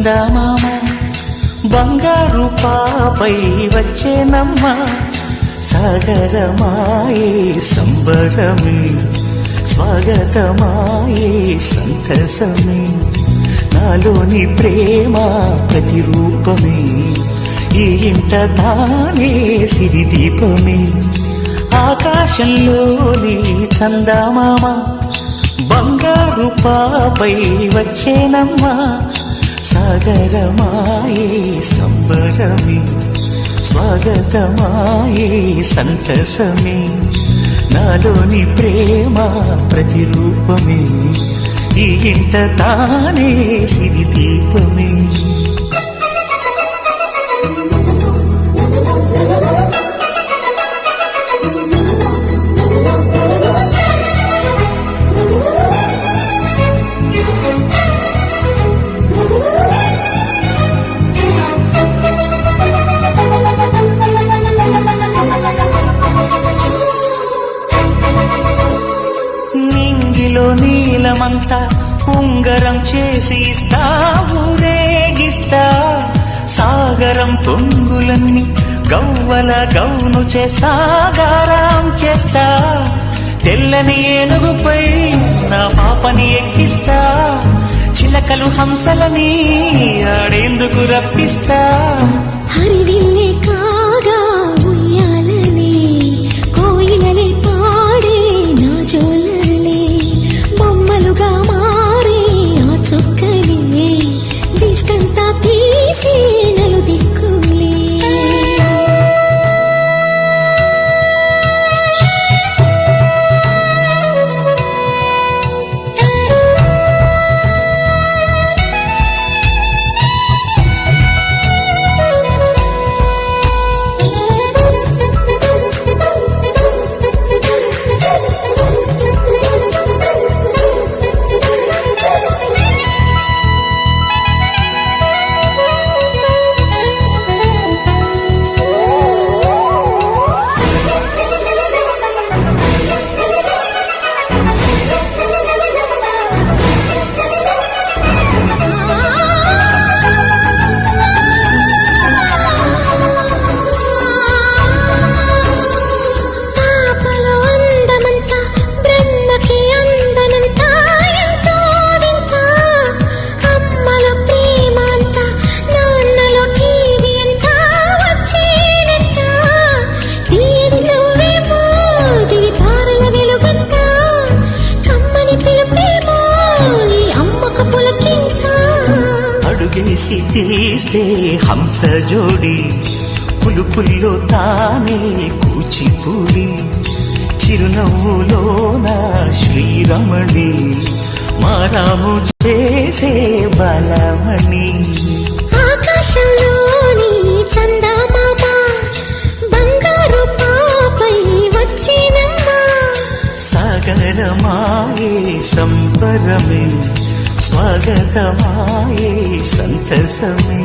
చందమామ బంగారు పాపై వచ్చేనమ్మ సాగరమాయే సంబరమే స్వాగతమాయే సంతసమే నాలోని ప్రేమ ప్రతిరూపమే ఈ ఇంట తానే సిరిదీపమే ఆకాశంలోని చందమామ బంగారు పాపై వచ్చేనమ్మా సాగరమాయే సంబరమే స్వాగతమాయే సంతసమే నాలోని ప్రేమ ప్రతిరూపమే ఈ ఇంట తానే సిరిదీపమే నీలమంతా ఉంగరం చేసి ఇస్తా ఊరేగిస్తా సాగరం పొంగులన్నీ గవ్వల గౌను చేస్తా గారం చేస్తా తెల్లని ఏనుగుపై నా పాపని ఎక్కిస్తా చిలకలు హంసలని ఆడేందుకు రప్పిస్తా హరివిల్లే కాగా ఉయ్యాలనే కోయిలనే పాడే నా జోలలే బొమ్మలుగా మారే ఆ చుక్కలే దిష్టంతా తీసి నలు దిక్కులే అడుగేసి తీస్తే హంస జోడి పులుపుల్లో తానే కూచిపూడి చిరునవ్వులోన శ్రీరమణి మారాము చేసే బలమణి ఆకాశంలోని చందమామ బంగారు పాపై వచ్చినమ్మా సాగరమాయే సంబరమే స్వాగతమాయే సంతసమే